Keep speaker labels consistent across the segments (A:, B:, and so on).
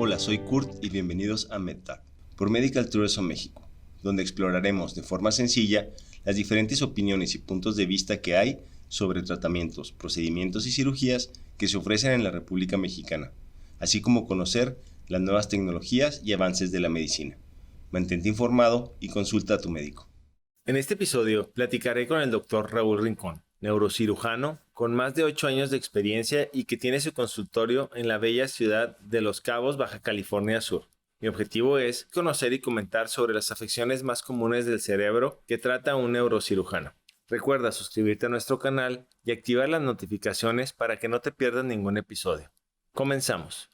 A: Hola, soy Kurt y bienvenidos a MedTalk por Medical Tourism México, donde exploraremos de forma sencilla las diferentes opiniones y puntos de vista que hay sobre tratamientos, procedimientos y cirugías que se ofrecen en la República Mexicana, así como conocer las nuevas tecnologías y avances de la medicina. Mantente informado y consulta a tu médico. En este episodio platicaré con el Dr. Raúl Rincón, neurocirujano con más de 8 años de experiencia y que tiene su consultorio en la bella ciudad de Los Cabos, Baja California Sur. Mi objetivo es conocer y comentar sobre las afecciones más comunes del cerebro que trata un neurocirujano. Recuerda suscribirte a nuestro canal y activar las notificaciones para que no te pierdas ningún episodio. Comenzamos.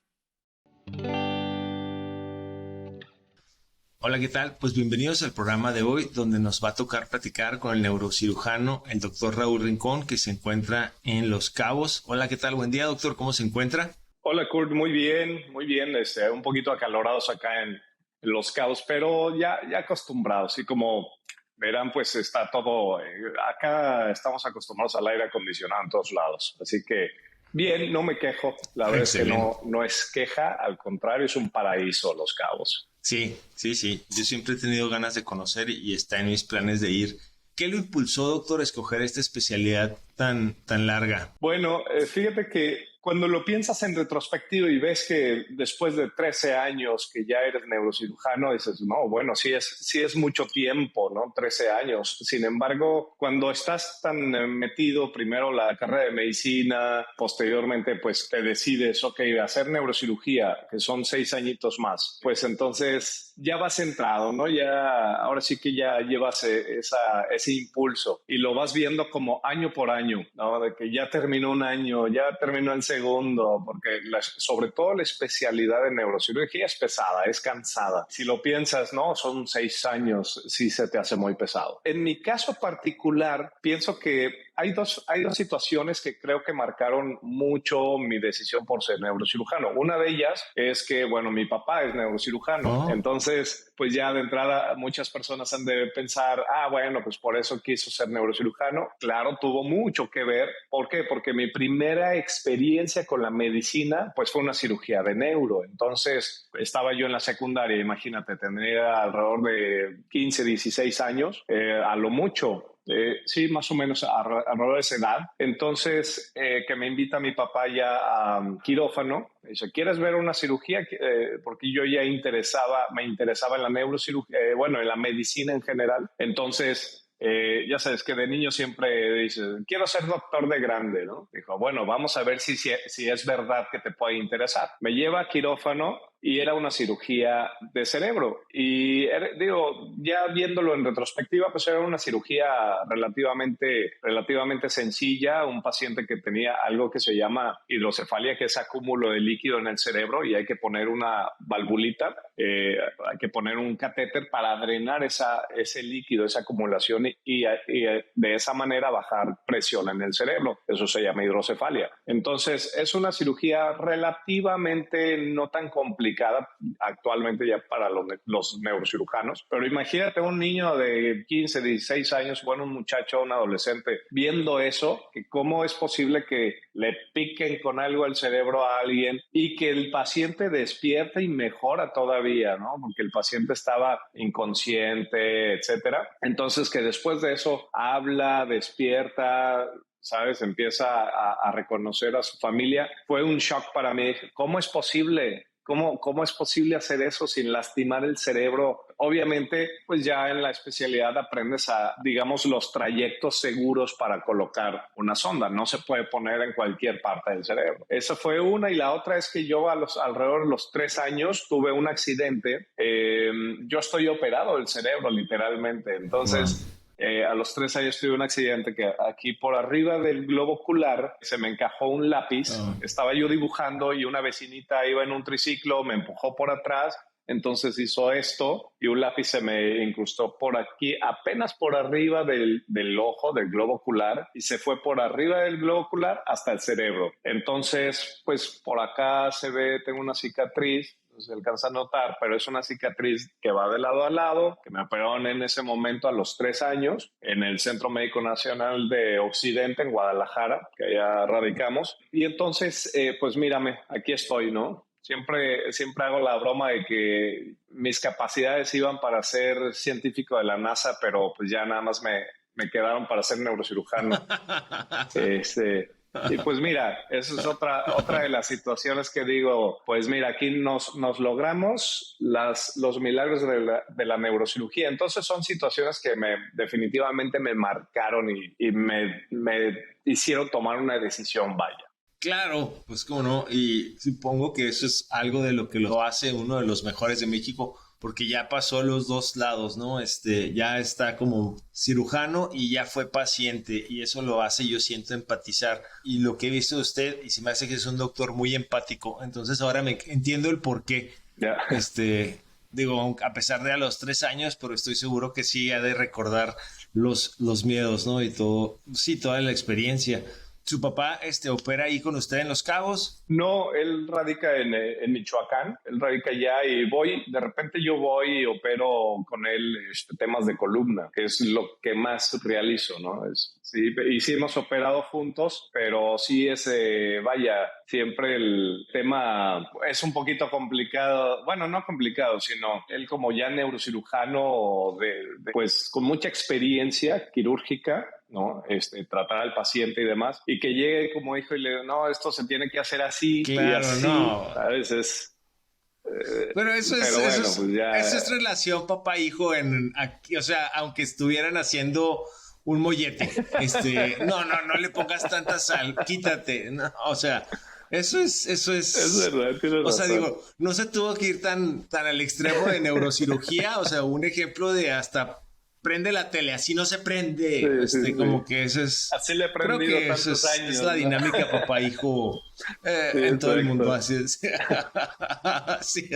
A: Hola, ¿qué tal? Pues bienvenidos al programa de hoy, donde nos va a tocar platicar con el neurocirujano, el doctor Raúl Rincón, que se encuentra en Los Cabos. Hola, ¿qué tal? Buen día, doctor. ¿Cómo se encuentra?
B: Hola, Kurt. Muy bien, muy bien. Un poquito acalorados acá en Los Cabos, pero ya acostumbrados. Y como verán, pues está todo... acá estamos acostumbrados al aire acondicionado en todos lados. Así que bien, no me quejo. La verdad es que no es queja, al contrario, es un paraíso Los Cabos.
A: Sí. Yo siempre he tenido ganas de conocer y está en mis planes de ir. ¿Qué lo impulsó, doctor, a escoger esta especialidad tan larga?
B: Bueno, fíjate que cuando lo piensas en retrospectiva y ves que después de 13 años que ya eres neurocirujano, dices, no, bueno, sí es mucho tiempo, ¿no? 13 años. Sin embargo, cuando estás tan metido, primero la carrera de medicina, posteriormente, pues te decides, ok, hacer neurocirugía, que son 6 añitos más, pues entonces ya vas centrado, ¿no? Ya, ahora sí que ya llevas ese impulso y lo vas viendo como año por año, ¿no? De que ya terminó un año, ya terminó el segundo, porque sobre todo la especialidad de neurocirugía es pesada, es cansada. Si lo piensas, ¿no? Son 6 años, sí se te hace muy pesado. En mi caso particular, pienso que hay dos situaciones que creo que marcaron mucho mi decisión por ser neurocirujano. Una de ellas es que, bueno, mi papá es neurocirujano. Entonces, pues ya de entrada muchas personas han de pensar, bueno, pues por eso quiso ser neurocirujano. Claro, tuvo mucho que ver. ¿Por qué? Porque mi primera experiencia con la medicina, pues fue una cirugía de neuro. Entonces, estaba yo en la secundaria, imagínate, tendría alrededor de 15, 16 años, a lo mucho. Sí, más o menos alrededor de esa edad. Entonces, que me invita mi papá ya a quirófano. Dice, ¿quieres ver una cirugía? Porque yo ya me interesaba en la neurocirugía, en la medicina en general. Entonces, ya sabes que de niño siempre dices, quiero ser doctor de grande, ¿no? Dijo, bueno, vamos a ver si es verdad que te puede interesar. Me lleva a quirófano y era una cirugía de cerebro. Y ya viéndolo en retrospectiva, pues era una cirugía relativamente sencilla. Un paciente que tenía algo que se llama hidrocefalia, que es acúmulo de líquido en el cerebro, y hay que poner una valvulita, hay que poner un catéter para drenar ese líquido, esa acumulación, y de esa manera bajar presión en el cerebro. Eso se llama hidrocefalia. Entonces, es una cirugía relativamente no tan complicada actualmente ya para los neurocirujanos, pero imagínate un niño de 15, 16 años, un muchacho, un adolescente, viendo eso, que cómo es posible que le piquen con algo al cerebro a alguien y que el paciente despierte y mejora todavía, ¿no? Porque el paciente estaba inconsciente, etcétera. Entonces, que después de eso habla, despierta, ¿sabes? Empieza a reconocer a su familia. Fue un shock para mí. ¿Cómo es posible? ¿Cómo es posible hacer eso sin lastimar el cerebro? Obviamente, pues ya en la especialidad aprendes digamos, los trayectos seguros para colocar una sonda. No se puede poner en cualquier parte del cerebro. Esa fue una. Y la otra es que yo alrededor de los 3 años tuve un accidente. Yo estoy operado del cerebro, literalmente. Entonces... Wow. A los 3 años tuve un accidente que aquí por arriba del globo ocular se me encajó un lápiz. Estaba yo dibujando y una vecinita iba en un triciclo, me empujó por atrás. Entonces hizo esto y un lápiz se me incrustó por aquí, apenas por arriba del ojo, del globo ocular, y se fue por arriba del globo ocular hasta el cerebro. Entonces, pues por acá se ve, tengo una cicatriz. Se alcanza a notar, pero es una cicatriz que va de lado a lado, que me operaron en ese momento a los 3 años en el Centro Médico Nacional de Occidente en Guadalajara, que allá radicamos. Y entonces, pues mírame, aquí estoy, ¿no? Siempre hago la broma de que mis capacidades iban para ser científico de la NASA, pero pues ya nada más me quedaron para ser neurocirujano. Y pues mira, eso es otra de las situaciones que digo, pues mira, aquí nos logramos los milagros de la neurocirugía. Entonces son situaciones que definitivamente me marcaron y me hicieron tomar una decisión, vaya.
A: Claro, pues cómo no, y supongo que eso es algo de lo que lo hace uno de los mejores de México, porque ya pasó los dos lados, ¿no? Ya está como cirujano y ya fue paciente, y eso lo hace, yo siento, empatizar. Y lo que he visto de usted, y se me hace que es un doctor muy empático, entonces ahora me entiendo el por qué.
B: Yeah.
A: Digo, a pesar de a los 3 años, pero estoy seguro que sí ha de recordar los miedos, ¿no? Y todo, sí, toda la experiencia. ¿Su papá opera ahí con usted en Los Cabos?
B: No, él radica en Michoacán, él radica allá y de repente yo voy y opero con él temas de columna, que es lo que más realizo, ¿no? Sí, y sí hemos operado juntos, pero sí vaya, siempre el tema es un poquito complicado, bueno, no complicado, sino él como ya neurocirujano, pues con mucha experiencia quirúrgica, ¿no? Tratar al paciente y demás, y que llegue como hijo y le diga, no, esto se tiene que hacer así,
A: claro,
B: y así,
A: no.
B: A veces.
A: Pero eso es relación papá-hijo aquí, o sea, aunque estuvieran haciendo un mollete, no le pongas tanta sal, quítate, no, o sea, eso es.
B: Es verdad, tienes razón.
A: O sea, digo, no se tuvo que ir tan al extremo de neurocirugía, o sea, un ejemplo de hasta prende la tele, así no se prende, como que eso es.
B: Así le he aprendido tantos años.
A: Es la dinámica papá-hijo en todo el mundo, así es. Sí.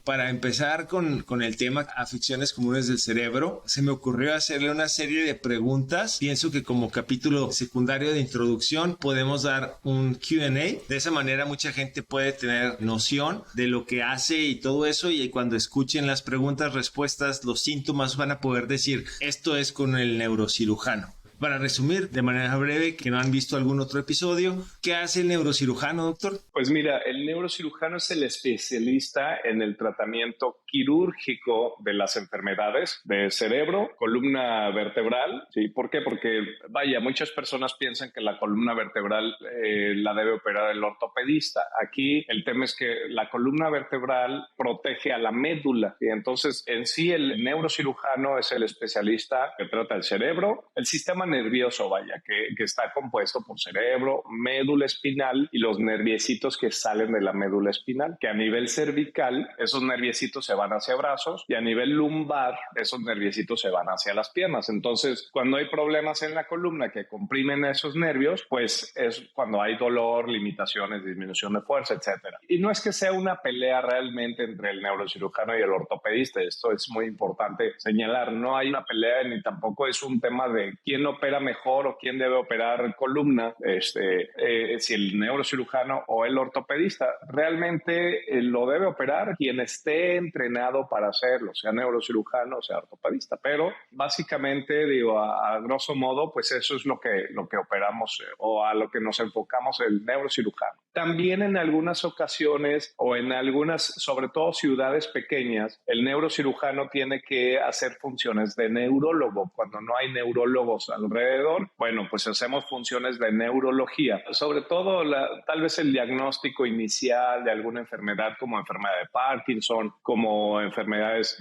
A: Para empezar con el tema afecciones comunes del cerebro, se me ocurrió hacerle una serie de preguntas. Pienso que como capítulo secundario de introducción podemos dar un Q&A. De esa manera mucha gente puede tener noción de lo que hace y todo eso, y cuando escuchen las preguntas, respuestas, los síntomas, van a poder decir, esto es con el neurocirujano. Para resumir de manera breve, que no han visto algún otro episodio, ¿qué hace el neurocirujano, doctor?
B: Pues mira, el neurocirujano es el especialista en el tratamiento quirúrgico de las enfermedades de cerebro, columna vertebral. ¿Sí? ¿Por qué? Porque, vaya, muchas personas piensan que la columna vertebral la debe operar el ortopedista. Aquí el tema es que la columna vertebral protege a la médula, y entonces en sí el neurocirujano es el especialista que trata el cerebro, el sistema nervioso, vaya, que está compuesto por cerebro, médula espinal y los nerviecitos que salen de la médula espinal, que a nivel cervical esos nerviecitos se van hacia brazos y a nivel lumbar esos nerviecitos se van hacia las piernas. Entonces, cuando hay problemas en la columna que comprimen esos nervios, pues es cuando hay dolor, limitaciones, disminución de fuerza, etcétera. Y no es que sea una pelea realmente entre el neurocirujano y el ortopedista, esto es muy importante señalar, no hay una pelea ni tampoco es un tema de quién opera mejor o quién debe operar columna, si el neurocirujano o el ortopedista. Realmente lo debe operar quien esté entrenado para hacerlo, sea neurocirujano o sea ortopedista, pero básicamente, digo, a grosso modo, pues eso es lo que operamos o a lo que nos enfocamos el neurocirujano. También en algunas ocasiones o en algunas, sobre todo ciudades pequeñas, el neurocirujano tiene que hacer funciones de neurólogo. Cuando no hay neurólogos alrededor, bueno, pues hacemos funciones de neurología. Sobre todo, tal vez el diagnóstico inicial de alguna enfermedad como enfermedad de Parkinson, como enfermedades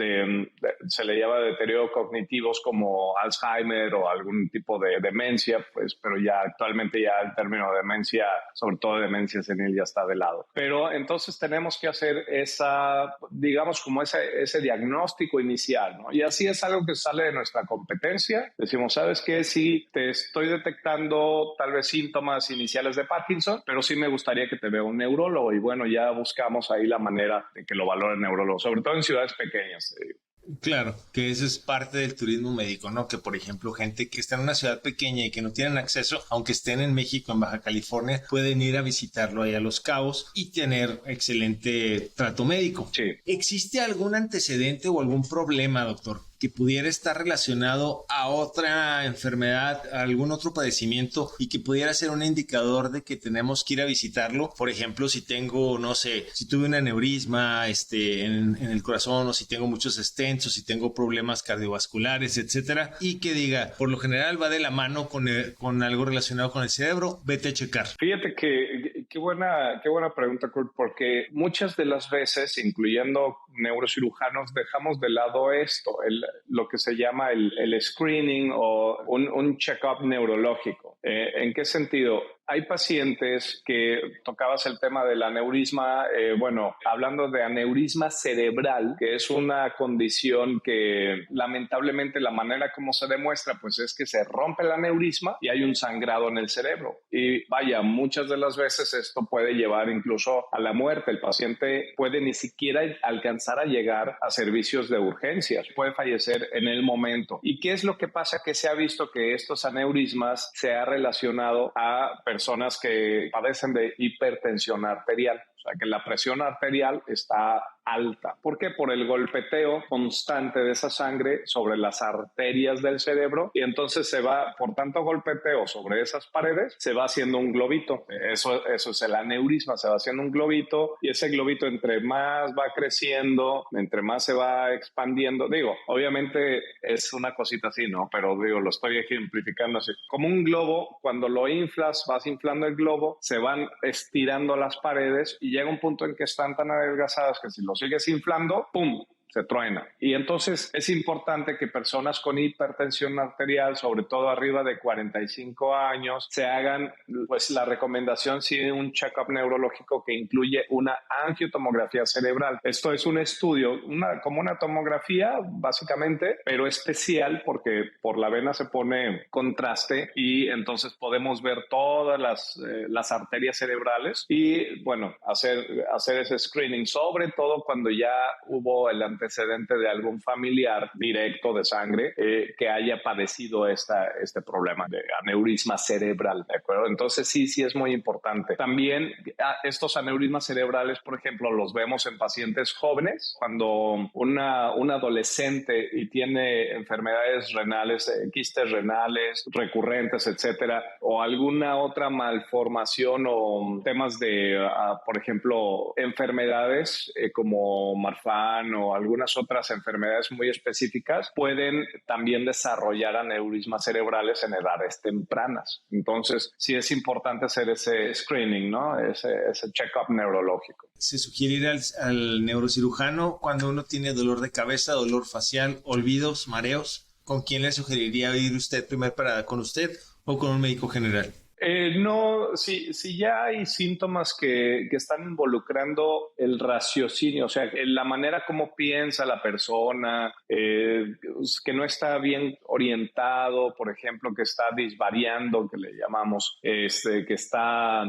B: se le llama deterioro cognitivos como Alzheimer o algún tipo de demencia, pues, pero ya actualmente ya el término demencia, sobre todo demencia senil, ya está de lado. Pero entonces tenemos que hacer digamos, como ese diagnóstico inicial, ¿no? Y así es algo que sale de nuestra competencia. Decimos, ¿sabes qué? Sí, te estoy detectando tal vez síntomas iniciales de Parkinson, pero sí me gustaría que te vea un neurólogo. Y bueno, ya buscamos ahí la manera de que lo valore el neurólogo, sobre todo en ciudades pequeñas.
A: Claro, que eso es parte del turismo médico, ¿no? Que, por ejemplo, gente que está en una ciudad pequeña y que no tienen acceso, aunque estén en México, en Baja California, pueden ir a visitarlo ahí a Los Cabos y tener excelente trato médico.
B: Sí.
A: ¿Existe algún antecedente o algún problema, doctor,
C: que pudiera estar relacionado a otra enfermedad, a algún otro padecimiento y que pudiera ser un indicador de que tenemos que ir a visitarlo? Por ejemplo, si tengo, no sé, si tuve un aneurisma en el corazón, o si tengo muchos stents, o si tengo problemas cardiovasculares, etcétera, y que diga, por lo general va de la mano con algo relacionado con el cerebro, vete a checar.
B: Fíjate que qué buena pregunta, Kurt, porque muchas de las veces, incluyendo neurocirujanos, dejamos de lado esto, lo que se llama el screening o un check-up neurológico. ¿En qué sentido? Hay pacientes que tocabas el tema del aneurisma, hablando de aneurisma cerebral, que es una condición que lamentablemente la manera como se demuestra pues es que se rompe el aneurisma y hay un sangrado en el cerebro. Y vaya, muchas de las veces esto puede llevar incluso a la muerte. El paciente puede ni siquiera alcanzar a llegar a servicios de urgencias, puede fallecer en el momento. ¿Y qué es lo que pasa? Que se ha visto que estos aneurismas se ha relacionado a personas que padecen de hipertensión arterial. O sea, que la presión arterial está alta. ¿Por qué? Por el golpeteo constante de esa sangre sobre las arterias del cerebro, y entonces se va, por tanto golpeteo sobre esas paredes, se va haciendo un globito. Eso es el aneurisma, se va haciendo un globito, y ese globito entre más va creciendo, entre más se va expandiendo. Digo, obviamente es una cosita así, ¿no? Pero digo, lo estoy ejemplificando así. Como un globo, cuando lo inflas, vas inflando el globo, se van estirando las paredes y llega un punto en que están tan adelgazadas que si lo sigues inflando, ¡pum!, se truena. Y entonces es importante que personas con hipertensión arterial, sobre todo arriba de 45 años, se hagan, pues la recomendación sí de un check-up neurológico que incluye una angiotomografía cerebral. Esto es un estudio, como una tomografía básicamente, pero especial porque por la vena se pone contraste y entonces podemos ver todas las arterias cerebrales y, bueno, hacer ese screening, sobre todo cuando ya hubo el antecedente de algún familiar directo de sangre que haya padecido este problema de aneurisma cerebral, ¿de acuerdo? Entonces sí es muy importante. También estos aneurismas cerebrales, por ejemplo, los vemos en pacientes jóvenes, cuando un adolescente y tiene enfermedades renales, quistes renales recurrentes, etcétera, o alguna otra malformación o temas de, por ejemplo, enfermedades como Marfan o algunas otras enfermedades muy específicas, pueden también desarrollar aneurismas cerebrales en edades tempranas. Entonces, sí es importante hacer ese screening, ¿no? Ese check-up neurológico.
C: Se sugiere ir al neurocirujano cuando uno tiene dolor de cabeza, dolor facial, olvidos, mareos. ¿Con quién le sugeriría ir usted primero parada? ¿Con usted o con un médico general?
B: No, si ya hay síntomas que están involucrando el raciocinio, o sea, la manera como piensa la persona, que no está bien orientado, por ejemplo, que está disvariando, que le llamamos, que está,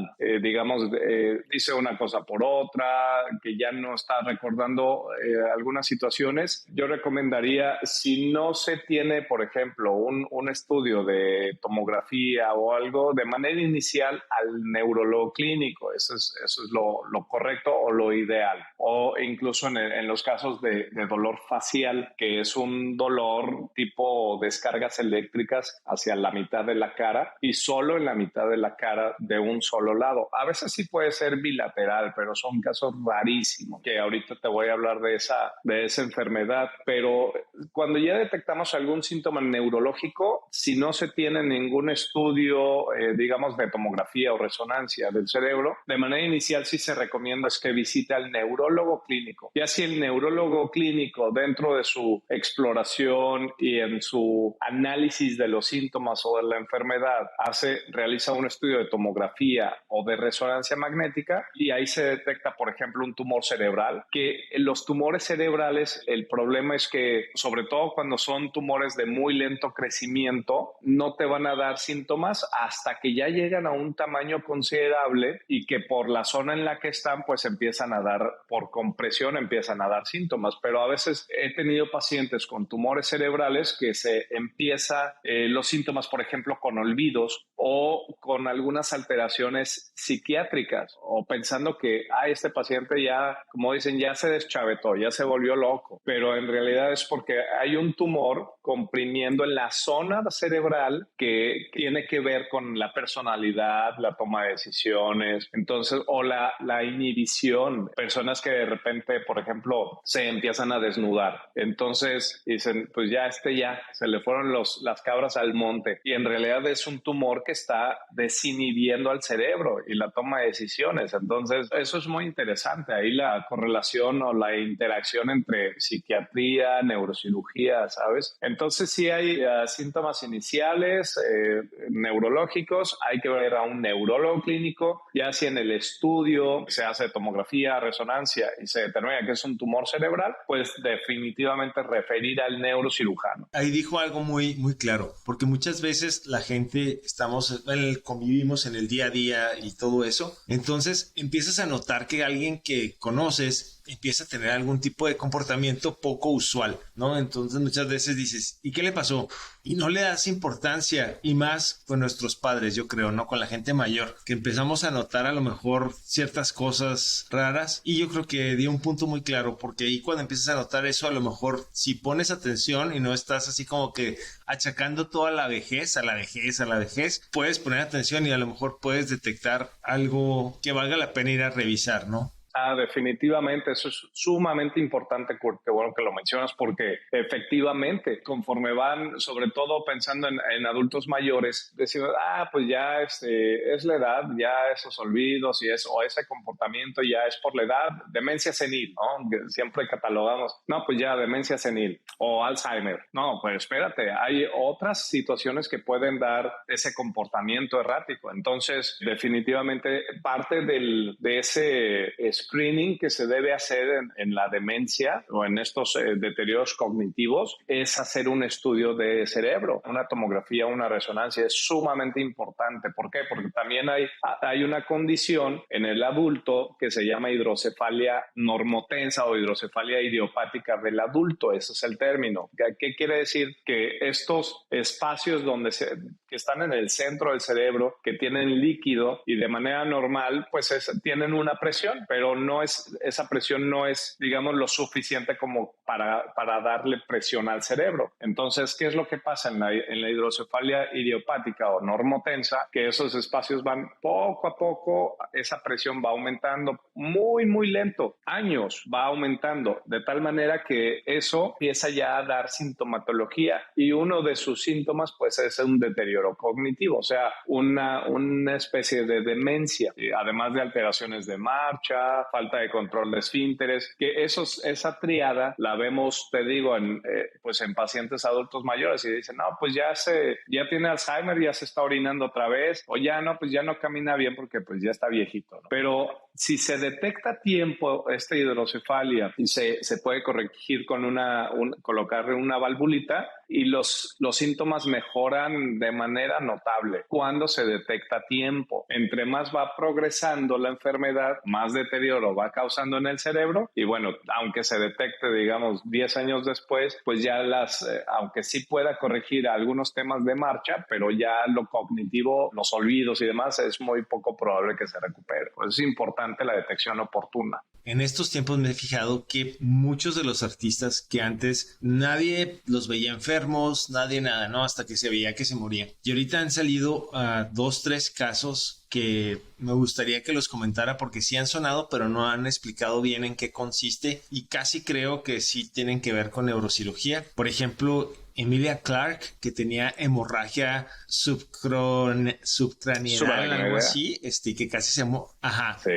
B: dice una cosa por otra, que ya no está recordando algunas situaciones, yo recomendaría, si no se tiene, por ejemplo, un estudio de tomografía o algo, de manera inicial al neurólogo clínico. Eso es lo correcto o lo ideal. O incluso en los casos de dolor facial, que es un dolor tipo descargas eléctricas hacia la mitad de la cara y solo en la mitad de la cara de un solo lado. A veces sí puede ser bilateral, pero son casos rarísimos, que ahorita te voy a hablar de esa enfermedad. Pero cuando ya detectamos algún síntoma neurológico, si no se tiene ningún estudio, digamos, de tomografía o resonancia del cerebro, de manera inicial sí se recomienda es que visite al neurólogo clínico. Y así el neurólogo clínico, dentro de su exploración y en su análisis de los síntomas o de la enfermedad, realiza un estudio de tomografía o de resonancia magnética y ahí se detecta, por ejemplo, un tumor cerebral, que los tumores cerebrales, el problema es que, sobre todo cuando son tumores de muy lento crecimiento, no te van a dar síntomas hasta que ya llegan a un tamaño considerable y que por la zona en la que están, pues empiezan a dar, por por compresión empiezan a dar síntomas, pero a veces he tenido pacientes con tumores cerebrales que se empieza los síntomas, por ejemplo, con olvidos o con algunas alteraciones psiquiátricas o pensando que este paciente ya, como dicen, ya se deschavetó, ya se volvió loco, pero en realidad es porque hay un tumor comprimiendo en la zona cerebral que tiene que ver con la personalidad, la toma de decisiones, entonces, o la inhibición, personas que de repente, por ejemplo, se empiezan a desnudar, entonces dicen, pues ya se le fueron las cabras al monte, y en realidad es un tumor que está desinhibiendo al cerebro y la toma de decisiones. Entonces eso es muy interesante, ahí la correlación o la interacción entre psiquiatría, neurocirugía, ¿sabes? Entonces sí hay síntomas iniciales neurológicos, hay que ver a un neurólogo clínico, ya si en el estudio se hace tomografía, resonancia y se determina que es un tumor cerebral, pues definitivamente referir al neurocirujano.
C: Ahí dijo algo muy, muy claro, porque muchas veces la gente convivimos en el día a día y todo eso, entonces empiezas a notar que alguien que conoces empieza a tener algún tipo de comportamiento poco usual, ¿no? Entonces muchas veces dices, ¿y qué le pasó? Y no le das importancia, y más con nuestros padres, yo creo, ¿no? Con la gente mayor, que empezamos a notar a lo mejor ciertas cosas raras, y yo creo que dio un punto muy claro, porque ahí cuando empiezas a notar eso, a lo mejor si pones atención y no estás así como que achacando toda la vejez, a la vejez, puedes poner atención y a lo mejor puedes detectar algo que valga la pena ir a revisar, ¿no?
B: Definitivamente, eso es sumamente importante, Kurt, qué bueno que lo mencionas, porque efectivamente, conforme van, sobre todo pensando en adultos mayores, decimos, pues ya es la edad, ya esos olvidos o ese comportamiento ya es por la edad, demencia senil, ¿no? Que siempre catalogamos, no, pues ya demencia senil o Alzheimer. No, pues espérate, hay otras situaciones que pueden dar ese comportamiento errático. Entonces, definitivamente, parte de ese screening que se debe hacer en la demencia o en estos deterioros cognitivos es hacer un estudio de cerebro, una tomografía, una resonancia. Es sumamente importante. ¿Por qué? Porque también hay una condición en el adulto que se llama hidrocefalia normotensa o hidrocefalia idiopática del adulto. Ese es el término. ¿Qué quiere decir? Que estos espacios que están en el centro del cerebro, que tienen líquido y de manera normal, pues tienen una presión, pero esa presión no es, digamos, lo suficiente como para darle presión al cerebro. Entonces, ¿qué es lo que pasa en la hidrocefalia idiopática o normotensa? Que esos espacios van poco a poco, esa presión va aumentando muy, muy lento, años va aumentando, de tal manera que eso empieza ya a dar sintomatología, y uno de sus síntomas pues es un deterioro cognitivo, o sea, una especie de demencia, además de alteraciones de marcha, falta de control de esfínteres, que esa triada la vemos, te digo, pues en pacientes adultos mayores, y dicen, no, pues ya tiene Alzheimer, ya se está orinando otra vez, o ya no, pues ya no camina bien porque pues ya está viejito, ¿no? Pero si se detecta a tiempo esta hidrocefalia y se puede corregir con colocarle una valvulita, y los síntomas mejoran de manera notable cuando se detecta a tiempo. Entre más va progresando la enfermedad, más deterioro va causando en el cerebro, y bueno, aunque se detecte, digamos, 10 años después, pues ya aunque sí pueda corregir algunos temas de marcha, pero ya lo cognitivo, los olvidos y demás, es muy poco probable que se recupere. Pues es importante la detección oportuna.
C: En estos tiempos me he fijado que muchos de los artistas que antes nadie los veía enfermos, nadie nada, ¿no? Hasta que se veía que se morían. Y ahorita han salido 2, 3 casos que me gustaría que los comentara, porque sí han sonado, pero no han explicado bien en qué consiste, y casi creo que sí tienen que ver con neurocirugía. Por ejemplo, Emilia Clarke, que tenía hemorragia subcraneal, algo así, que casi se Ajá.
B: Sí.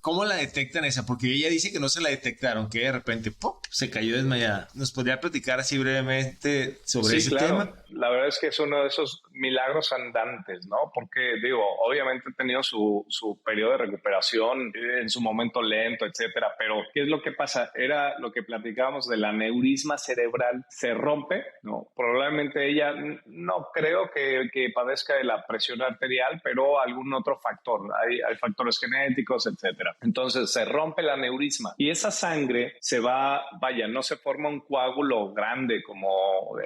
C: ¿Cómo la detectan esa? Porque ella dice que no se la detectaron, que de repente ¡pop!, se cayó desmayada. ¿Nos podría platicar así brevemente sobre ese tema?
B: La verdad es que es uno de esos milagros andantes, ¿no? Porque, digo, obviamente ha tenido su periodo de recuperación, en su momento lento, etcétera, pero ¿qué es lo que pasa? Era lo que platicábamos del aneurisma cerebral, se rompe, ¿no? Probablemente ella, no creo que padezca de la presión arterial, pero algún otro factor. Hay factores genéticos, etcétera. Entonces se rompe el aneurisma y esa sangre se va, no se forma un coágulo grande como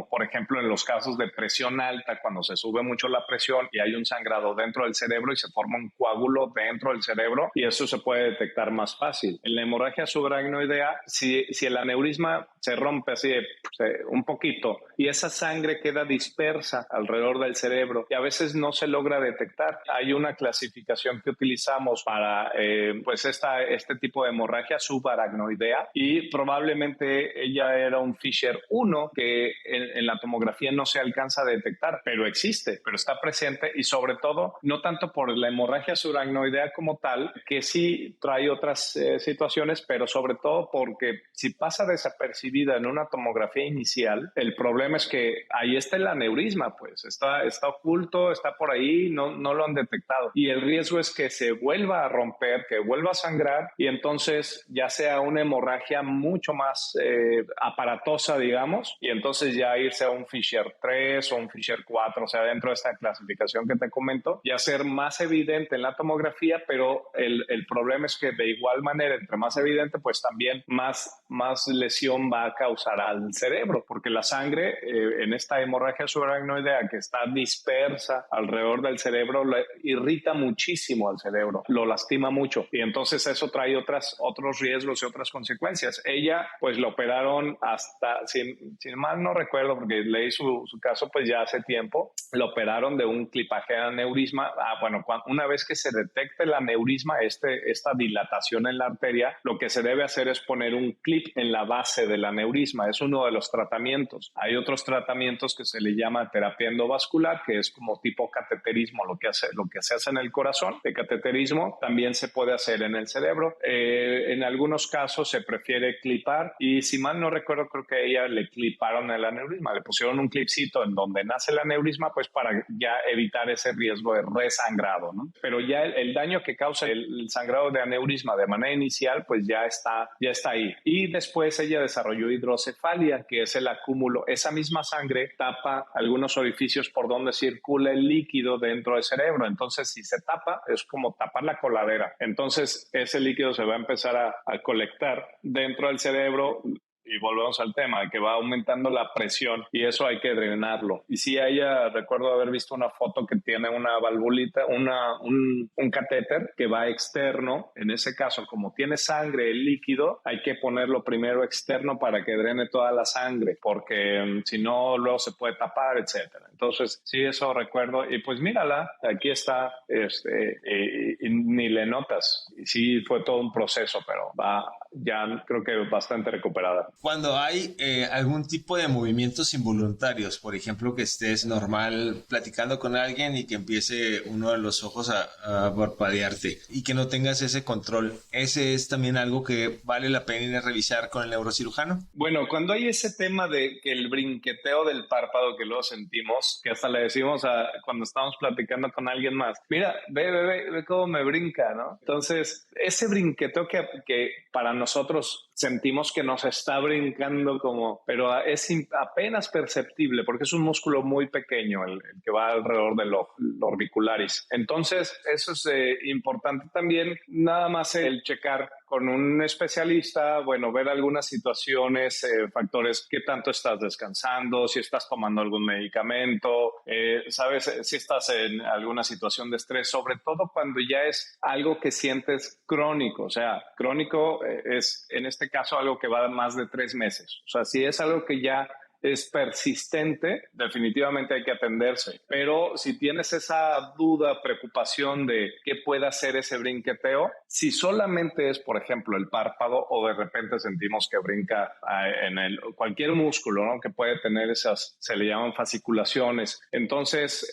B: por ejemplo en los casos de presión alta, cuando se sube mucho la presión y hay un sangrado dentro del cerebro y se forma un coágulo dentro del cerebro, y eso se puede detectar más fácil. En la hemorragia subaracnoidea, si el aneurisma se rompe así un poquito y esa sangre queda dispersa alrededor del cerebro y a veces no se logra detectar. Hay una clasificación que utilizamos para este tipo de hemorragia subaracnoidea, y probablemente ella era un Fisher 1 que en la tomografía no se alcanza a detectar, pero existe, pero está presente, y sobre todo no tanto por la hemorragia subaracnoidea como tal, que sí trae otras situaciones, pero sobre todo porque si pasa desapercibida en una tomografía inicial, el problema es que ahí está el aneurisma, pues está oculto, está por ahí, no lo han detectado, y el riesgo es que se vuelva a romper, que vuelva a sangrar, y entonces ya sea una hemorragia mucho más aparatosa, digamos, y entonces ya irse a un Fisher 3 o un Fisher 4, o sea, dentro de esta clasificación que te comento, ya ser más evidente en la tomografía, pero el problema es que de igual manera, entre más evidente, pues también más lesión va a causar al cerebro, porque la sangre en esta hemorragia subaracnoidea que está dispersa alrededor del cerebro le irrita muchísimo al cerebro, lo lastima mucho, y entonces eso trae otros riesgos y otras consecuencias. Ella pues lo operaron hasta, sin mal no recuerdo, porque leí su caso pues ya hace tiempo, lo operaron de un clipaje de aneurisma. Una vez que se detecte el aneurisma, esta dilatación en la arteria, lo que se debe hacer es poner un clip en la base del aneurisma. Es uno de los tratamientos. Hay otros tratamientos que se le llama terapia endovascular, que es como tipo cateterismo, lo que se hace en el corazón. De cateterismo también se puede hacer en el cerebro. En algunos casos se prefiere clipar, y si mal no recuerdo, creo que a ella le cliparon el aneurisma, le pusieron un clipcito en donde nace el aneurisma, pues para ya evitar ese riesgo de resangrado, ¿no? Pero ya el daño que causa el sangrado de aneurisma de manera inicial, pues ya está ahí. Y después ella desarrolló hidrocefalia, que es el acúmulo. Esa misma sangre tapa algunos orificios por donde circula el líquido dentro del cerebro. Entonces, si se tapa, es como tapar la coladera. Entonces, ese líquido se va a empezar a colectar dentro del cerebro. Y volvemos al tema de que va aumentando la presión, y eso hay que drenarlo. Y sí, ella recuerdo haber visto una foto que tiene una valvulita, un catéter que va externo. En ese caso, como tiene sangre, el líquido, hay que ponerlo primero externo para que drene toda la sangre, porque si no, luego se puede tapar, etcétera. Entonces, sí, eso recuerdo. Y pues mírala, aquí está, y ni le notas. Y sí, fue todo un proceso, pero va ya creo que bastante recuperada.
C: Cuando hay algún tipo de movimientos involuntarios, por ejemplo, que estés normal platicando con alguien y que empiece uno de los ojos a parpadearte y que no tengas ese control, ¿ese es también algo que vale la pena ir a revisar con el neurocirujano?
B: Bueno, cuando hay ese tema de que el brinqueteo del párpado que luego sentimos, que hasta le decimos cuando estamos platicando con alguien más, mira, ve cómo me brinca, ¿no? Entonces, ese brinqueteo que para nosotros sentimos que nos está brincando pero es apenas perceptible porque es un músculo muy pequeño el que va alrededor del orbicularis. Entonces, eso es importante también, nada más el checar con un especialista, ver algunas situaciones, factores, qué tanto estás descansando, si estás tomando algún medicamento, sabes, si estás en alguna situación de estrés, sobre todo cuando ya es algo que sientes crónico. O sea, crónico es en este caso algo que va más de 3 meses. O sea, si es algo que ya es persistente, definitivamente hay que atenderse. Pero si tienes esa duda, preocupación de qué puede hacer ese brinqueteo, si solamente es, por ejemplo, el párpado, o de repente sentimos que brinca en cualquier músculo, ¿no?, que puede tener esas, se le llaman fasciculaciones. Entonces,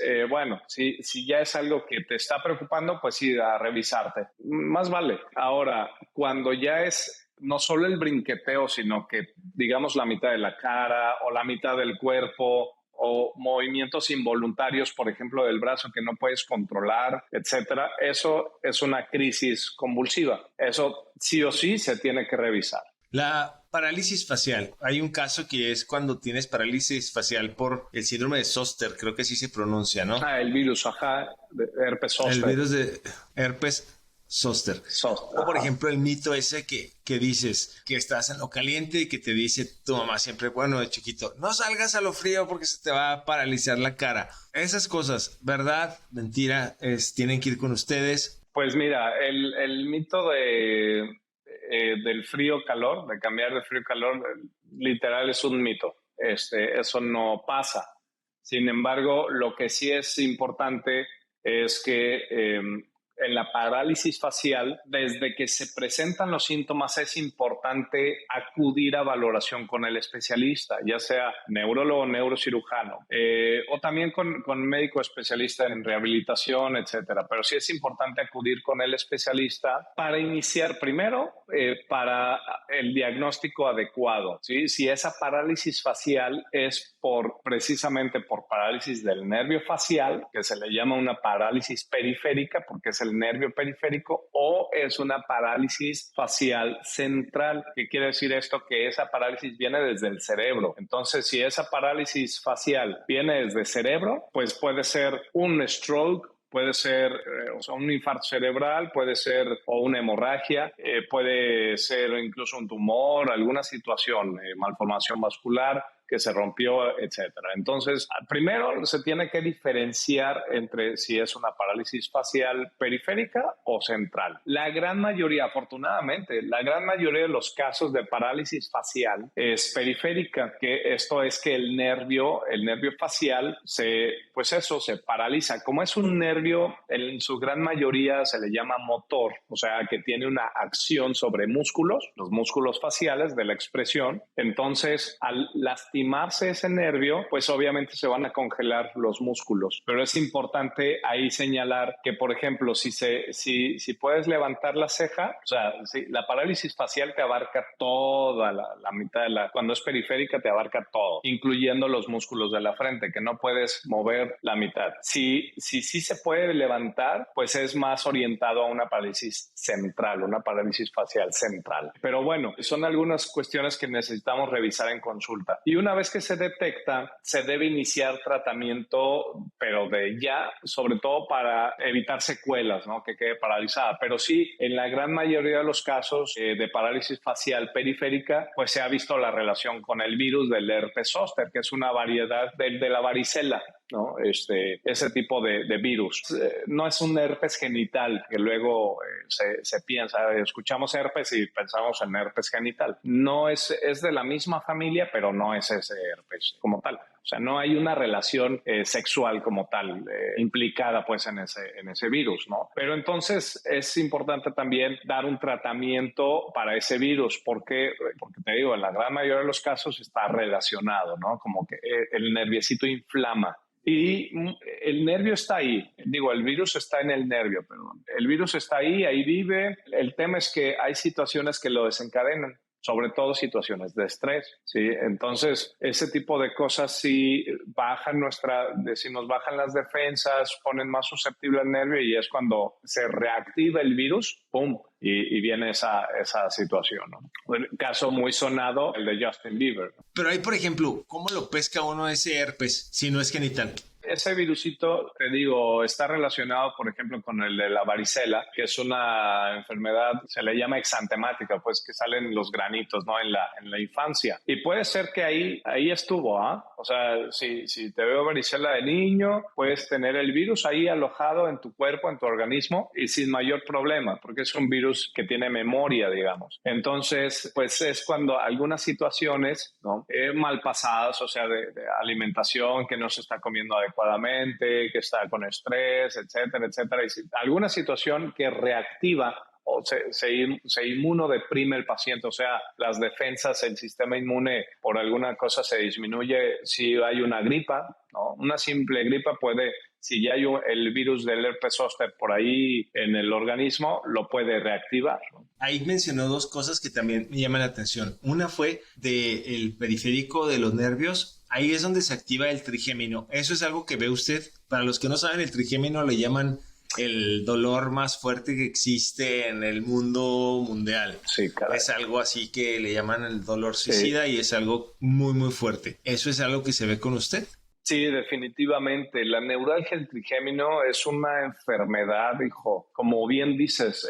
B: si ya es algo que te está preocupando, pues sí, a revisarte. Más vale. Ahora, cuando ya es no solo el brinqueteo, sino que digamos la mitad de la cara o la mitad del cuerpo, o movimientos involuntarios, por ejemplo, del brazo que no puedes controlar, etcétera, eso es una crisis convulsiva. Eso sí o sí se tiene que revisar.
C: La parálisis facial. Hay un caso que es cuando tienes parálisis facial por el síndrome de Zoster, creo que así se pronuncia, ¿no?
B: El virus, de herpes zóster.
C: El virus de herpes Zoster. O por ejemplo el mito ese que dices que estás en lo caliente y que te dice tu mamá siempre, bueno, de chiquito, no salgas a lo frío porque se te va a paralizar la cara. Esas cosas, ¿verdad? Mentira, tienen que ir con ustedes.
B: Pues mira, el mito del frío-calor, de cambiar de frío-calor, literal es un mito. Eso no pasa. Sin embargo, lo que sí es importante es que en la parálisis facial, desde que se presentan los síntomas, es importante acudir a valoración con el especialista, ya sea neurólogo o neurocirujano, o también con médico especialista en rehabilitación, etcétera. Pero sí es importante acudir con el especialista para iniciar primero para el diagnóstico adecuado, ¿sí? Si esa parálisis facial es precisamente por parálisis del nervio facial, que se le llama una parálisis periférica porque es el nervio periférico, o es una parálisis facial central. ¿Qué quiere decir esto? Que esa parálisis viene desde el cerebro. Entonces, si esa parálisis facial viene desde el cerebro, pues puede ser un stroke, puede ser un infarto cerebral, puede ser o una hemorragia, puede ser incluso un tumor, alguna situación, malformación vascular que se rompió, etcétera. Entonces, primero se tiene que diferenciar entre si es una parálisis facial periférica o central. La gran mayoría, afortunadamente, la gran mayoría de los casos de parálisis facial es periférica, que esto es que el nervio facial se paraliza. Como es un nervio, en su gran mayoría se le llama motor, o sea, que tiene una acción sobre músculos, los músculos faciales de la expresión. Entonces, al lastimarse ese nervio, pues obviamente se van a congelar los músculos. Pero es importante ahí señalar que, por ejemplo, si puedes levantar la ceja, o sea, si la parálisis facial te abarca toda la mitad cuando es periférica te abarca todo, incluyendo los músculos de la frente, que no puedes mover la mitad. Si se puede levantar, pues es más orientado a una parálisis central, una parálisis facial central. Pero bueno, son algunas cuestiones que necesitamos revisar en consulta. Y una vez que se detecta, se debe iniciar tratamiento, pero de ya, sobre todo para evitar secuelas, ¿no? Que quede paralizada. Pero sí, en la gran mayoría de los casos de parálisis facial periférica, pues se ha visto la relación con el virus del herpes zóster, que es una variedad de la varicela, ¿no? Ese tipo de virus. No es un herpes genital, que luego se piensa, escuchamos herpes y pensamos en herpes genital. No es de la misma familia, pero no es ese herpes como tal. O sea, no hay una relación sexual como tal implicada pues en ese virus, ¿no? Pero entonces es importante también dar un tratamiento para ese virus. Porque te digo, en la gran mayoría de los casos está relacionado, ¿no? Como que el nerviecito inflama. Y el nervio está ahí, el virus está en el nervio, perdón. El virus está ahí vive. El tema es que hay situaciones que lo desencadenan, sobre todo situaciones de estrés, ¿sí? Entonces, ese tipo de cosas sí nos bajan las defensas, ponen más susceptible al nervio y es cuando se reactiva el virus, ¡pum! Y viene esa situación, ¿no? Un caso muy sonado, el de Justin Bieber.
C: Pero ahí, por ejemplo, ¿cómo lo pesca uno ese herpes si no es genital?
B: Ese virusito, te digo, está relacionado, por ejemplo, con el de la varicela, que es una enfermedad, se le llama exantemática, pues que salen los granitos, ¿no? En la infancia. Y puede ser que ahí estuvo, ¿ah? O sea, si te veo varicela de niño, puedes tener el virus ahí alojado en tu cuerpo, en tu organismo, y sin mayor problema, porque es un virus que tiene memoria, digamos. Entonces, pues es cuando algunas situaciones, ¿no? Mal pasadas, o sea, de alimentación que no se está comiendo adecuadamente, que está con estrés, etcétera, etcétera. Y alguna situación que reactiva o se inmunodeprime el paciente, o sea, las defensas, el sistema inmune por alguna cosa se disminuye. Si hay una gripa, ¿no? Una simple gripa puede, si ya hay el virus del herpes zóster por ahí en el organismo, lo puede reactivar, ¿no?
C: Ahí mencionó dos cosas que también me llaman la atención. Una fue del periférico de los nervios. Ahí es donde se activa el trigémino. Eso es algo que ve usted. Para los que no saben, el trigémino le llaman el dolor más fuerte que existe en el mundo mundial.
B: Sí, caray.
C: Es algo así que le llaman el dolor suicida, sí. Y es algo muy, muy fuerte. ¿Eso es algo que se ve con usted?
B: Sí, definitivamente. La neuralgia del trigémino es una enfermedad, hijo. Como bien dices,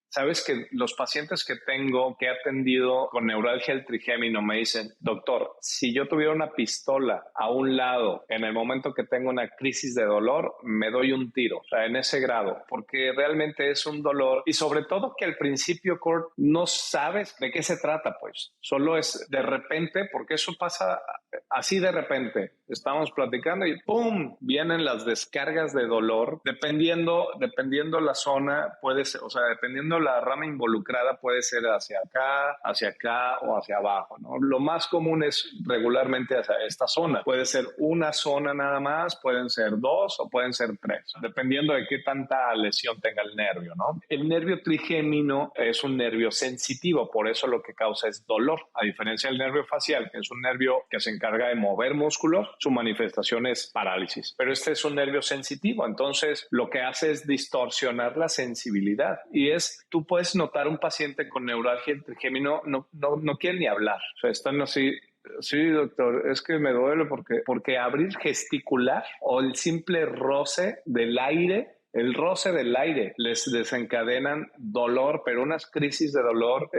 B: sabes que los pacientes que tengo, que he atendido con neuralgia del trigémino, me dicen, doctor, si yo tuviera una pistola a un lado en el momento que tengo una crisis de dolor, me doy un tiro, o sea, en ese grado, porque realmente es un dolor y sobre todo que al principio, Kurt, no sabes de qué se trata, pues. Solo es de repente, porque eso pasa así de repente. Estamos platicando y ¡pum! Vienen las descargas de dolor. Dependiendo la zona, puede ser, o sea, dependiendo la rama involucrada, puede ser hacia acá o hacia abajo, ¿no? Lo más común es regularmente hacia esta zona. Puede ser una zona nada más, pueden ser dos o pueden ser tres, dependiendo de qué tanta lesión tenga el nervio, ¿no? El nervio trigémino es un nervio sensitivo, por eso lo que causa es dolor, a diferencia del nervio facial, que es un nervio que se encarga de mover músculos, su manifestación es parálisis. Pero este es un nervio sensitivo, entonces lo que hace es distorsionar la sensibilidad. Y tú puedes notar un paciente con neuralgia del trigémino, no quiere ni hablar. O sea, están así. Sí, doctor, es que me duele porque abrir gesticular o el simple roce del aire. El roce del aire les desencadenan dolor, pero unas crisis de dolor,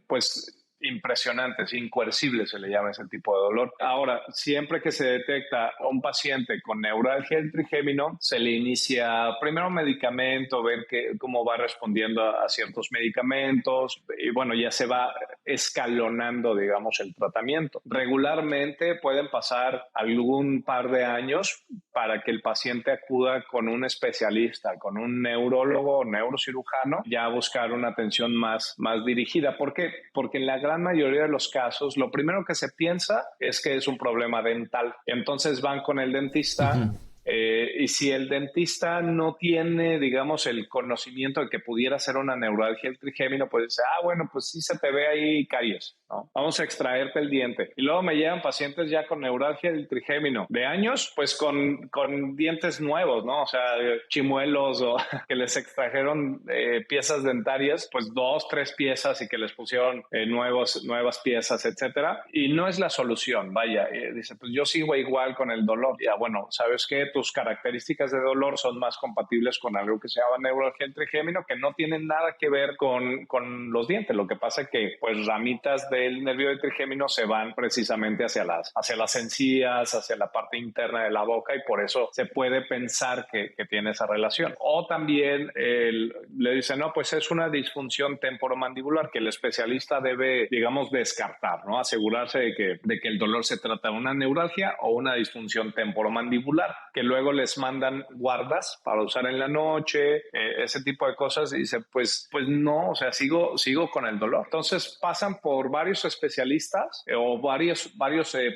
B: pues impresionantes, incoercibles se le llama ese tipo de dolor. Ahora, siempre que se detecta a un paciente con neuralgia del trigémino, se le inicia primero medicamento, ver cómo va respondiendo a ciertos medicamentos y bueno, ya se va escalonando, digamos, el tratamiento. Regularmente pueden pasar algún par de años para que el paciente acuda con un especialista, con un neurólogo o neurocirujano, ya a buscar una atención más dirigida. ¿Por qué? Porque en la gran mayoría de los casos, lo primero que se piensa es que es un problema dental. Entonces van con el dentista. Uh-huh. Y si el dentista no tiene, digamos, el conocimiento de que pudiera ser una neuralgia del trigémino, pues dice, bueno, pues sí se te ve ahí caries, ¿no? Vamos a extraerte el diente. Y luego me llegan pacientes ya con neuralgia del trigémino de años, pues con dientes nuevos, ¿no? O sea, chimuelos o que les extrajeron piezas dentarias, pues 2, 3 piezas y que les pusieron nuevas piezas, etcétera. Y no es la solución, vaya. Dice, pues yo sigo igual con el dolor. Ya, bueno, ¿sabes qué? Tus características de dolor son más compatibles con algo que se llama neuralgia del trigémino, que no tienen nada que ver con los dientes. Lo que pasa es que pues ramitas del nervio del trigémino se van precisamente hacia las encías, hacia la parte interna de la boca y por eso se puede pensar que tiene esa relación. O también le dicen, no, pues es una disfunción temporomandibular que el especialista debe, digamos, descartar, ¿no? Asegurarse de que el dolor se trata de una neuralgia o una disfunción temporomandibular, que luego les mandan guardas para usar en la noche, ese tipo de cosas, y dice, pues no, o sea, sigo con el dolor. Entonces pasan por varios especialistas o varios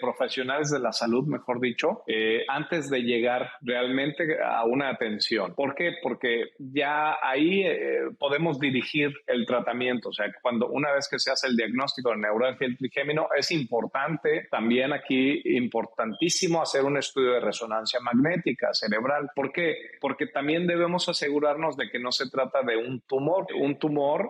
B: profesionales de la salud, mejor dicho, antes de llegar realmente a una atención. ¿Por qué? Porque ya ahí podemos dirigir el tratamiento, o sea, una vez que se hace el diagnóstico de neuralgia del trigémino, es importante también aquí, importantísimo hacer un estudio de resonancia magnética cerebral. ¿Por qué? Porque también debemos asegurarnos de que no se trata de un tumor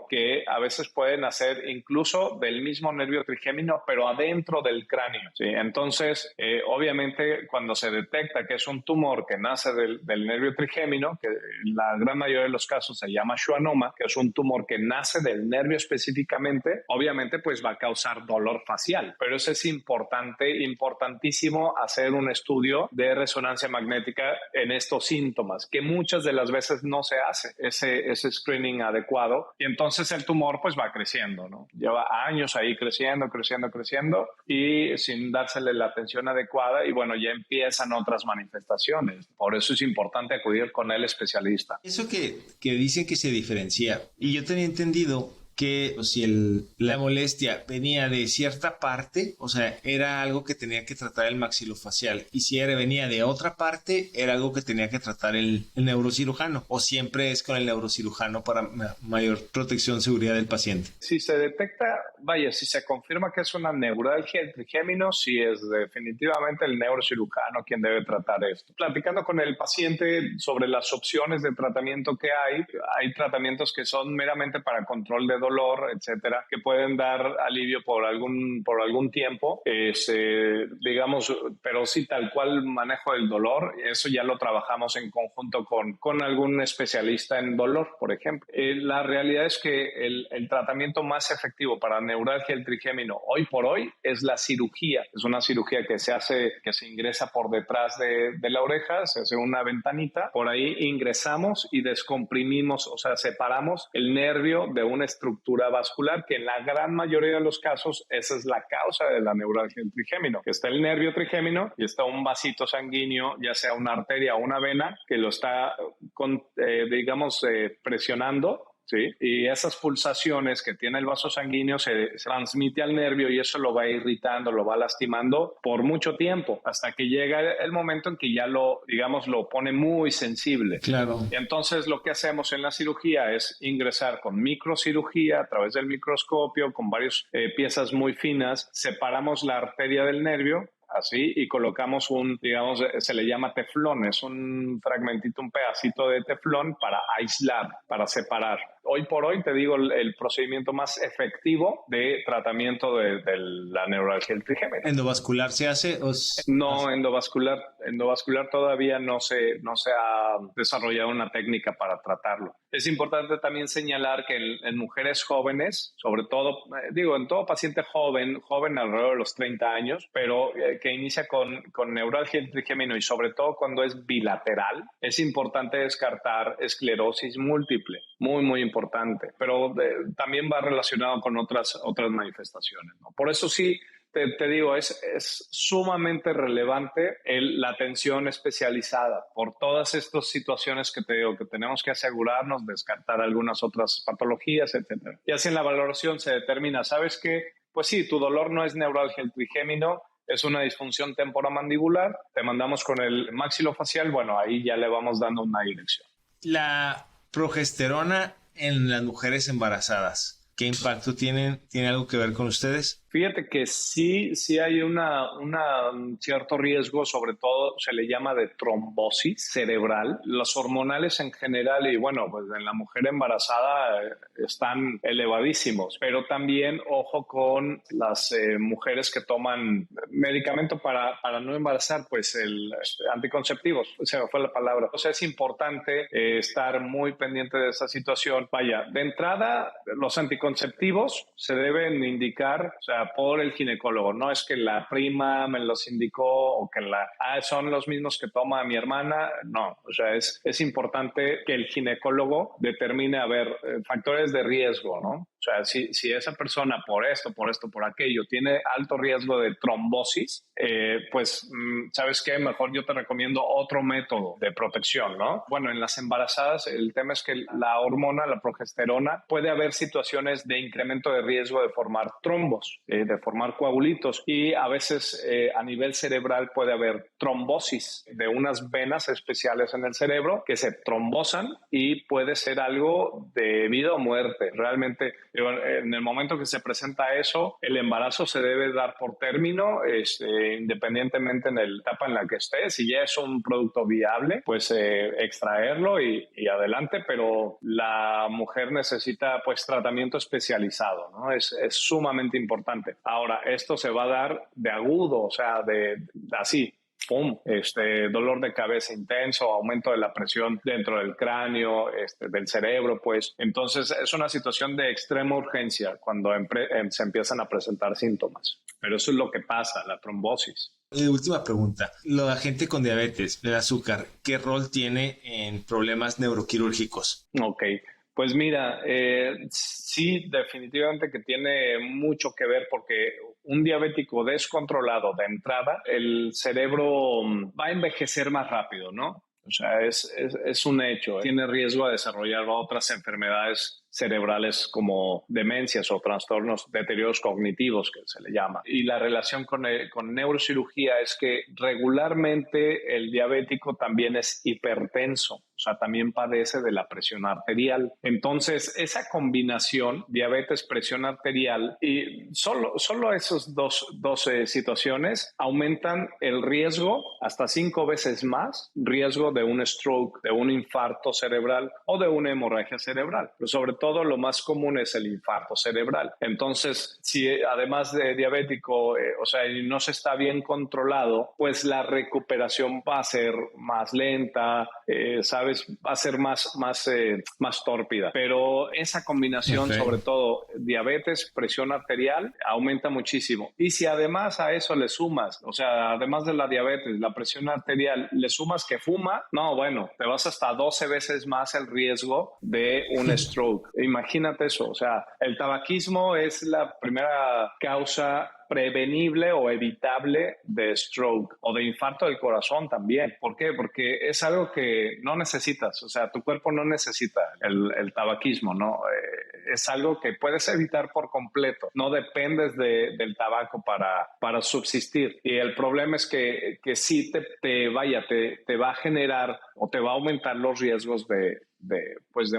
B: que a veces puede nacer incluso del mismo nervio trigémino, pero adentro del cráneo, ¿sí? Entonces, obviamente, cuando se detecta que es un tumor que nace del nervio trigémino, que en la gran mayoría de los casos se llama schwannoma, que es un tumor que nace del nervio específicamente, obviamente pues va a causar dolor facial, pero eso es importantísimo hacer un estudio de resonancia magnética en estos síntomas, que muchas de las veces no se hace ese screening adecuado y entonces el tumor pues va creciendo, ¿no? Lleva años ahí creciendo y sin dársele la atención adecuada y bueno, ya empiezan otras manifestaciones. Por eso es importante acudir con el especialista.
C: Eso que dicen que se diferencia, y yo tenía entendido que si la molestia venía de cierta parte, o sea, era algo que tenía que tratar el maxilofacial, y si venía de otra parte, era algo que tenía que tratar el neurocirujano, o siempre es con el neurocirujano para mayor protección, seguridad del paciente.
B: Si se detecta vaya, si se confirma que es una neuralgia del trigémino, sí es definitivamente el neurocirujano quien debe tratar esto. Platicando con el paciente sobre las opciones de tratamiento que hay tratamientos que son meramente para control de dolor, etcétera, que pueden dar alivio por algún tiempo, digamos, pero sí tal cual manejo del dolor, eso ya lo trabajamos en conjunto con algún especialista en dolor, por ejemplo. La realidad es que el tratamiento más efectivo para neuralgia del trigémino hoy por hoy es la cirugía. Es una cirugía que se ingresa por detrás de la oreja, se hace una ventanita, por ahí ingresamos y descomprimimos, o sea, separamos el nervio de una estructura vascular que en la gran mayoría de los casos esa es la causa de la neuralgia del trigémino, que está el nervio trigémino y está un vasito sanguíneo, ya sea una arteria o una vena, que lo está, presionando. ¿Sí? Y esas pulsaciones que tiene el vaso sanguíneo se transmite al nervio y eso lo va irritando, lo va lastimando por mucho tiempo, hasta que llega el momento en que ya lo pone muy sensible.
C: Claro.
B: Y entonces lo que hacemos en la cirugía es ingresar con microcirugía a través del microscopio, con varias piezas muy finas, separamos la arteria del nervio, así, y colocamos se le llama teflón, es un fragmentito, un pedacito de teflón para aislar, para separar. Hoy por hoy, te digo, el procedimiento más efectivo de tratamiento de la neuralgia del trigémino.
C: ¿Endovascular se hace?
B: No, endovascular todavía no se ha desarrollado una técnica para tratarlo. Es importante también señalar que en mujeres jóvenes, sobre todo, en todo paciente joven alrededor de los 30 años, pero que inicia con neuralgia del trigémino y sobre todo cuando es bilateral, es importante descartar esclerosis múltiple, muy, muy importante, pero también va relacionado con otras manifestaciones, ¿no? Por eso sí, te digo, es sumamente relevante la atención especializada por todas estas situaciones que te digo, que tenemos que asegurarnos, descartar algunas otras patologías, etcétera. Y así en la valoración se determina, ¿sabes qué? Pues sí, tu dolor no es neuralgia del trigémino, es una disfunción temporomandibular, te mandamos con el maxilofacial, bueno, ahí ya le vamos dando una dirección.
C: La progesterona en las mujeres embarazadas, ¿qué impacto tienen? ¿Tiene algo que ver con ustedes?
B: Fíjate que sí hay un cierto riesgo, sobre todo se le llama de trombosis cerebral. Los hormonales en general y bueno, pues en la mujer embarazada están elevadísimos, pero también ojo con las mujeres que toman medicamento para no embarazar, pues anticonceptivos, se me fue la palabra. O sea, es importante estar muy pendiente de esa situación. Vaya, de entrada, los anticonceptivos se deben indicar, o sea, por el ginecólogo. No es que la prima me los indicó o que son los mismos que toma mi hermana. No, o sea, es importante que el ginecólogo determine, factores de riesgo, ¿no? O sea, si esa persona por esto, por aquello, tiene alto riesgo de trombosis, pues, ¿sabes qué? Mejor yo te recomiendo otro método de protección, ¿no? Bueno, en las embarazadas el tema es que la hormona, la progesterona, puede haber situaciones de incremento de riesgo de formar trombos, de formar coagulitos y a veces a nivel cerebral puede haber trombosis de unas venas especiales en el cerebro que se trombosan y puede ser algo de vida o muerte. Realmente, en el momento que se presenta eso, el embarazo se debe dar por término, independientemente en la etapa en la que esté. Si ya es un producto viable, pues extraerlo y adelante, pero la mujer necesita pues tratamiento especializado, ¿no? Es sumamente importante. Ahora, esto se va a dar de agudo, o sea, así. ¡Pum! Dolor de cabeza intenso, aumento de la presión dentro del cráneo, del cerebro, pues. Entonces, es una situación de extrema urgencia cuando se empiezan a presentar síntomas. Pero eso es lo que pasa, la trombosis.
C: Última pregunta. La gente con diabetes, el azúcar, ¿qué rol tiene en problemas neuroquirúrgicos?
B: Ok. Pues mira, sí, definitivamente que tiene mucho que ver porque un diabético descontrolado de entrada, el cerebro va a envejecer más rápido, ¿no? O sea, es un hecho. Tiene riesgo de desarrollar otras enfermedades cerebrales como demencias o trastornos, deterioros cognitivos que se le llama. Y la relación con neurocirugía es que regularmente el diabético también es hipertenso, o sea, también padece de la presión arterial. Entonces, esa combinación, diabetes, presión arterial, y solo esas dos situaciones aumentan el riesgo hasta 5 veces más, riesgo de un stroke, de un infarto cerebral o de una hemorragia cerebral. Pero sobre todo, lo más común es el infarto cerebral. Entonces, si además de diabético, o sea, no se está bien controlado, pues la recuperación va a ser más lenta, ¿sabes? Va a ser más tórpida. Pero esa combinación, okay, sobre todo diabetes, presión arterial, aumenta muchísimo. Y si además a eso le sumas, o sea, además de la diabetes, la presión arterial, le sumas que fuma, no, bueno, te vas hasta 12 veces más el riesgo de un stroke. Imagínate eso, o sea, el tabaquismo es la primera causa prevenible o evitable de stroke o de infarto del corazón también. ¿Por qué? Porque es algo que no necesitas, o sea, tu cuerpo no necesita el tabaquismo, ¿no? Es algo que puedes evitar por completo, no dependes del tabaco para subsistir. Y el problema es que sí te va a generar o te va a aumentar los riesgos de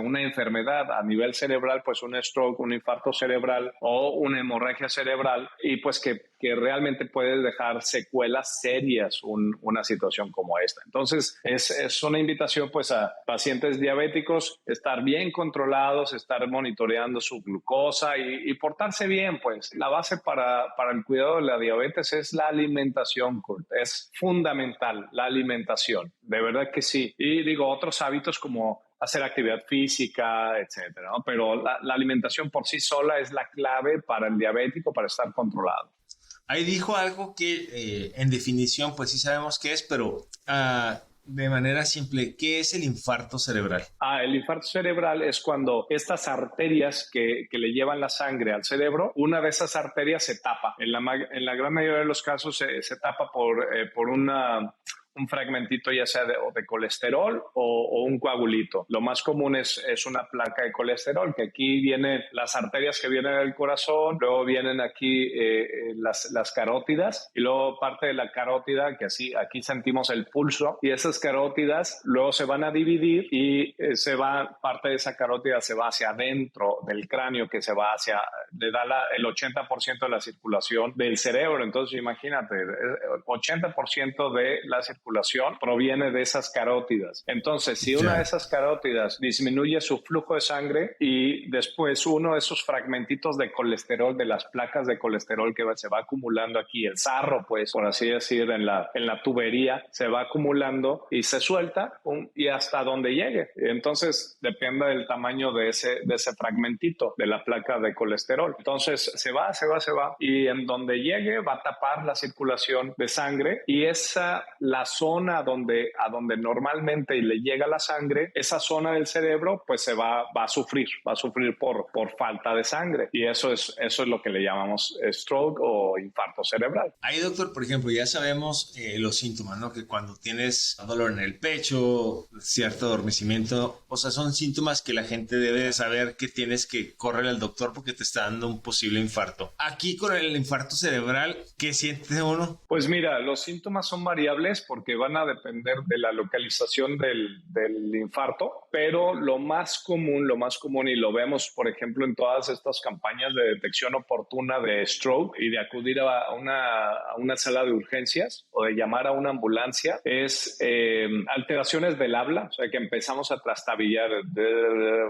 B: una enfermedad a nivel cerebral, pues un stroke, un infarto cerebral o una hemorragia cerebral, y pues que realmente puede dejar secuelas serias una situación como esta. Entonces es una invitación pues a pacientes diabéticos estar bien controlados, estar monitoreando su glucosa y portarse bien. Pues la base para el cuidado de la diabetes es la alimentación, Kurt. Es fundamental la alimentación, de verdad que sí. Y digo, otros hábitos como hacer actividad física, etcétera, ¿no? Pero la alimentación por sí sola es la clave para el diabético para estar controlado.
C: Ahí dijo algo que en definición pues sí sabemos qué es, pero de manera simple, ¿qué es el infarto cerebral?
B: El infarto cerebral es cuando estas arterias que le llevan la sangre al cerebro, una de esas arterias se tapa. En la gran mayoría de los casos se tapa por un fragmentito ya sea de colesterol o un coagulito. Lo más común es una placa de colesterol, que aquí vienen las arterias que vienen del corazón, luego vienen aquí las carótidas y luego parte de la carótida, que aquí sentimos el pulso, y esas carótidas luego se van a dividir y parte de esa carótida se va hacia adentro del cráneo, que le da el 80% de la circulación del cerebro. Entonces imagínate, el 80% de la circulación proviene de esas carótidas. Entonces, si una de esas carótidas disminuye su flujo de sangre y después uno de esos fragmentitos de colesterol, de las placas de colesterol que se va acumulando aquí, el sarro, pues, por así decir, en la tubería, se va acumulando y se suelta y hasta donde llegue. Entonces, depende del tamaño de ese fragmentito de la placa de colesterol. Entonces, se va y en donde llegue va a tapar la circulación de sangre, y la zona a donde normalmente le llega la sangre, esa zona del cerebro pues va a sufrir por falta de sangre, y eso es lo que le llamamos stroke o infarto cerebral.
C: Ahí, doctor, por ejemplo, ya sabemos los síntomas, ¿no? Que cuando tienes dolor en el pecho, cierto adormecimiento, o sea, son síntomas que la gente debe de saber que tienes que correr al doctor porque te está dando un posible infarto. Aquí con el infarto cerebral, ¿qué siente uno?
B: Pues mira, los síntomas son variables porque van a depender de la localización del infarto, pero lo más común, y lo vemos, por ejemplo, en todas estas campañas de detección oportuna de stroke y de acudir a una sala de urgencias o de llamar a una ambulancia, es alteraciones del habla, o sea, que empezamos a trastabillar,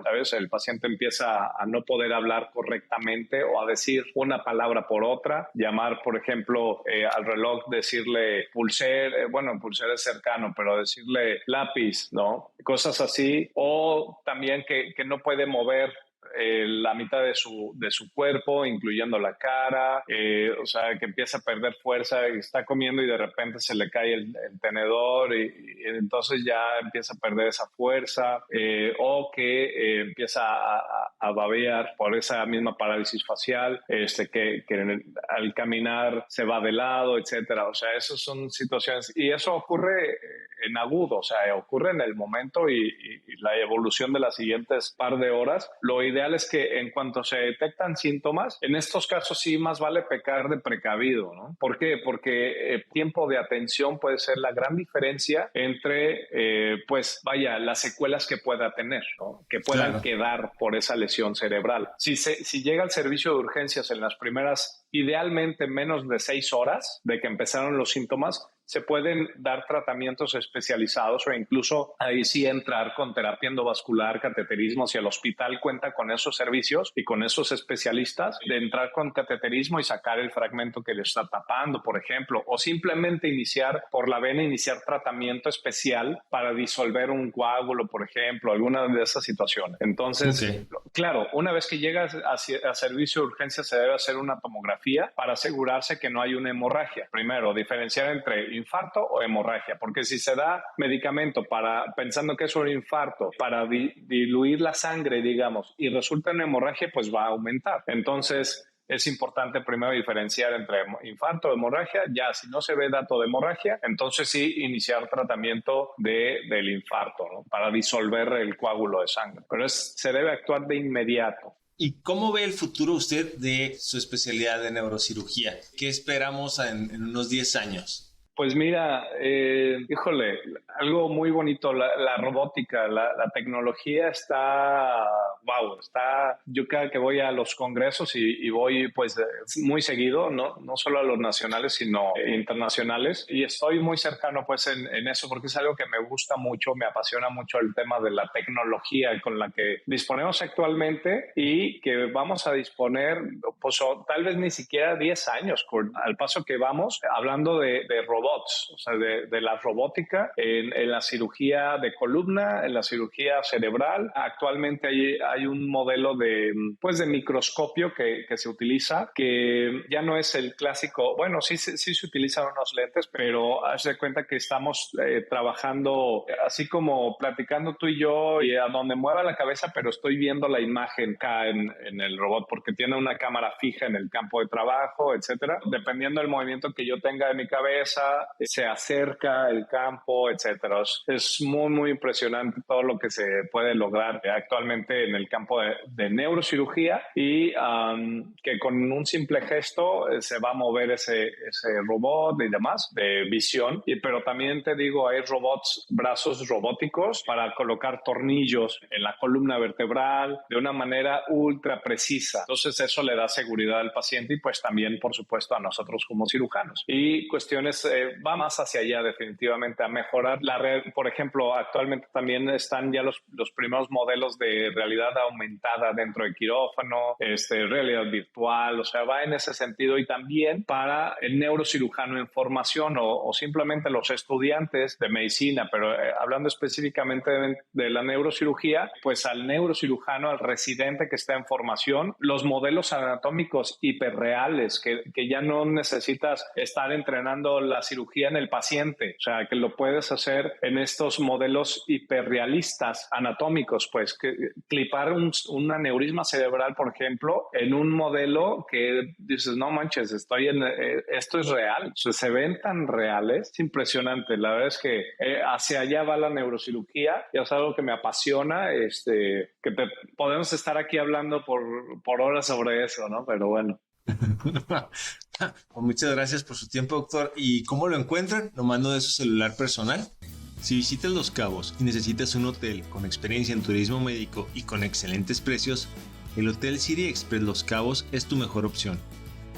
B: ¿sabes? El paciente empieza a no poder hablar correctamente o a decir una palabra por otra, llamar, por ejemplo, al reloj, decirle pulser, pulser es cercano, pero decirle lápiz, ¿no? Cosas así, o también que no puede mover la mitad de su cuerpo, incluyendo la cara, o sea, que empieza a perder fuerza y está comiendo y de repente se le cae el tenedor y entonces ya empieza a perder esa fuerza, o que empieza a a babear por esa misma parálisis facial, que al caminar se va de lado, etcétera. O sea, esas son situaciones y eso ocurre en agudo, o sea, ocurre en el momento y la evolución de las siguientes par de horas. Lo ideal es que en cuanto se detectan síntomas, en estos casos sí más vale pecar de precavido, ¿no? ¿Por qué? Porque el tiempo de atención puede ser la gran diferencia entre, las secuelas que pueda tener, ¿no? Que puedan quedar por esa lesión cerebral. Si llega al servicio de urgencias en las primeras, idealmente menos de 6 horas de que empezaron los síntomas, se pueden dar tratamientos especializados o incluso ahí sí entrar con terapia endovascular, cateterismo. Si el hospital cuenta con esos servicios y con esos especialistas, de entrar con cateterismo y sacar el fragmento que le está tapando, por ejemplo, o simplemente iniciar por la vena, iniciar tratamiento especial para disolver un coágulo, por ejemplo, alguna de esas situaciones. Entonces, claro, una vez que llegas a servicio de urgencia se debe hacer una tomografía para asegurarse que no hay una hemorragia. Primero, diferenciar entre infarto o hemorragia, porque si se da medicamento pensando que es un infarto para diluir la sangre, digamos, y resulta una hemorragia, pues va a aumentar. Entonces, es importante primero diferenciar entre infarto o hemorragia. Ya si no se ve dato de hemorragia, entonces sí iniciar tratamiento del infarto, ¿no? Para disolver el coágulo de sangre. Pero se debe actuar de inmediato.
C: ¿Y cómo ve el futuro usted de su especialidad de neurocirugía? ¿Qué esperamos en unos 10 años?
B: Pues mira, algo muy bonito, la robótica, la tecnología está, yo cada que voy a los congresos y voy pues muy seguido, no solo a los nacionales, sino internacionales, y estoy muy cercano pues en eso porque es algo que me gusta mucho, me apasiona mucho el tema de la tecnología con la que disponemos actualmente y que vamos a disponer pues tal vez ni siquiera 10 años, al paso que vamos, hablando de robots, o sea, de la robótica en la cirugía de columna, en la cirugía cerebral. Actualmente hay un modelo de microscopio que se utiliza, que ya no es el clásico, bueno, sí se utilizan unos lentes, pero haz de cuenta que estamos trabajando así como platicando tú y yo y a donde mueva la cabeza, pero estoy viendo la imagen acá en el robot porque tiene una cámara fija en el campo de trabajo, etcétera. Dependiendo del movimiento que yo tenga de mi cabeza, se acerca el campo, etcétera. Es muy, muy impresionante todo lo que se puede lograr actualmente en el campo de neurocirugía y que con un simple gesto se va a mover ese robot y demás de visión. Pero también te digo, hay brazos robóticos para colocar tornillos en la columna vertebral de una manera ultra precisa. Entonces eso le da seguridad al paciente y pues también, por supuesto, a nosotros como cirujanos. Y cuestiones va más hacia allá definitivamente a mejorar la red. Por ejemplo, actualmente también están ya los primeros modelos de realidad aumentada dentro de quirófano, realidad virtual, o sea, va en ese sentido y también para el neurocirujano en formación o simplemente los estudiantes de medicina, pero hablando específicamente de la neurocirugía, pues al neurocirujano, al residente que está en formación, los modelos anatómicos hiperreales que ya no necesitas estar entrenando la cirugía en el paciente, o sea, que lo puedes hacer en estos modelos hiperrealistas anatómicos, pues que clipar un aneurisma cerebral, por ejemplo, en un modelo que dices, no manches, esto es real, o sea, se ven tan reales, es impresionante. La verdad es que hacia allá va la neurocirugía y es algo que me apasiona, podemos estar aquí hablando por horas sobre eso, ¿no? Pero bueno.
C: Muchas gracias por su tiempo, doctor. ¿Y cómo lo encuentran? Lo mando de su celular personal. Si visitas Los Cabos y necesitas un hotel con experiencia en turismo médico y con excelentes precios, el Hotel City Express Los Cabos es tu mejor opción.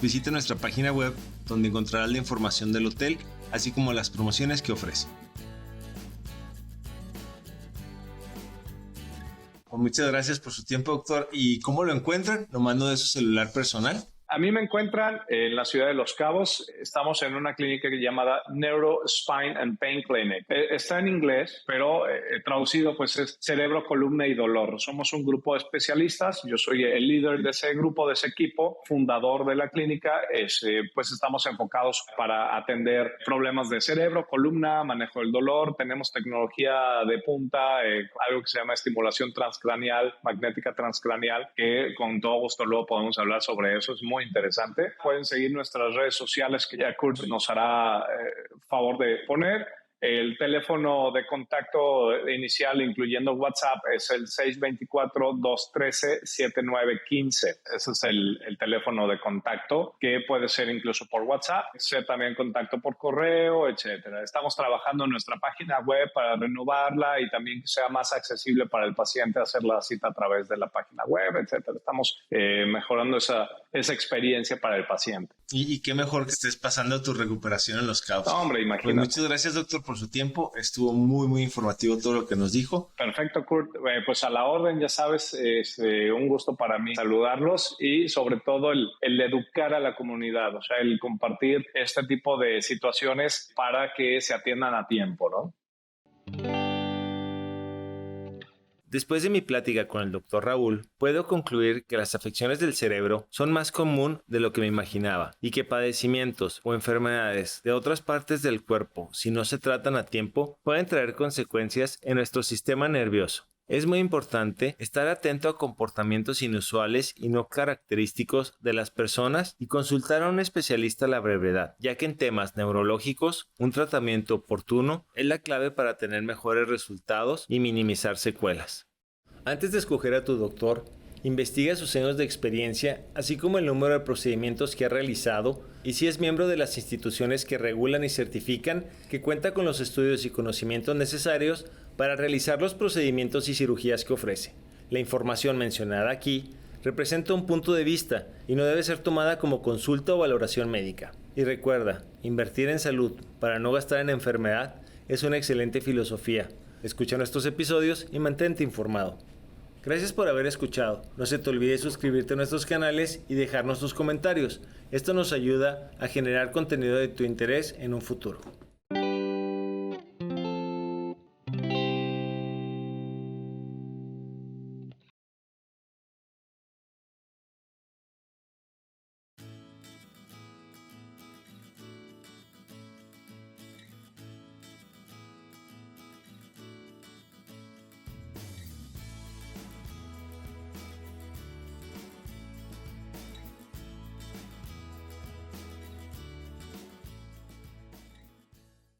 C: Visita nuestra página web donde encontrarás la información del hotel, así como las promociones que ofrece. Muchas gracias por su tiempo, doctor. ¿Y cómo lo encuentran? Lo mando de su celular personal.
B: A mí me encuentran en la ciudad de Los Cabos. Estamos en una clínica llamada Neuro Spine and Pain Clinic. Está en inglés, pero traducido pues es cerebro, columna y dolor. Somos un grupo de especialistas. Yo soy el líder de ese grupo, de ese equipo, fundador de la clínica. Pues estamos enfocados para atender problemas de cerebro, columna, manejo del dolor. Tenemos tecnología de punta, algo que se llama estimulación transcraneal, magnética transcraneal, que con todo gusto luego podemos hablar sobre eso. Es muy interesante. Pueden seguir nuestras redes sociales que ya Kurt nos hará favor de poner. El teléfono de contacto inicial, incluyendo WhatsApp, es el 624-213-7915. Ese es el teléfono de contacto, que puede ser incluso por WhatsApp, ser también contacto por correo, etcétera. Estamos trabajando en nuestra página web para renovarla y también que sea más accesible para el paciente hacer la cita a través de la página web, etcétera. Estamos mejorando esa experiencia para el paciente.
C: Y qué mejor que estés pasando tu recuperación en Los Cabos.
B: No, hombre, imagínate.
C: Pues muchas gracias, doctor, por su tiempo. Estuvo muy, muy informativo todo lo que nos dijo.
B: Perfecto, Kurt. Pues a la orden, ya sabes, es un gusto para mí saludarlos y sobre todo el educar a la comunidad, o sea, el compartir este tipo de situaciones para que se atiendan a tiempo, ¿no?
C: Después de mi plática con el Dr. Raúl, puedo concluir que las afecciones del cerebro son más común de lo que me imaginaba y que padecimientos o enfermedades de otras partes del cuerpo, si no se tratan a tiempo, pueden traer consecuencias en nuestro sistema nervioso. Es muy importante estar atento a comportamientos inusuales y no característicos de las personas y consultar a un especialista a la brevedad, ya que en temas neurológicos, un tratamiento oportuno es la clave para tener mejores resultados y minimizar secuelas. Antes de escoger a tu doctor, investiga sus años de experiencia, así como el número de procedimientos que ha realizado y si es miembro de las instituciones que regulan y certifican que cuenta con los estudios y conocimientos necesarios para realizar los procedimientos y cirugías que ofrece. La información mencionada aquí representa un punto de vista y no debe ser tomada como consulta o valoración médica. Y recuerda, invertir en salud para no gastar en enfermedad es una excelente filosofía. Escucha nuestros episodios y mantente informado. Gracias por haber escuchado. No se te olvide suscribirte a nuestros canales y dejarnos tus comentarios. Esto nos ayuda a generar contenido de tu interés en un futuro.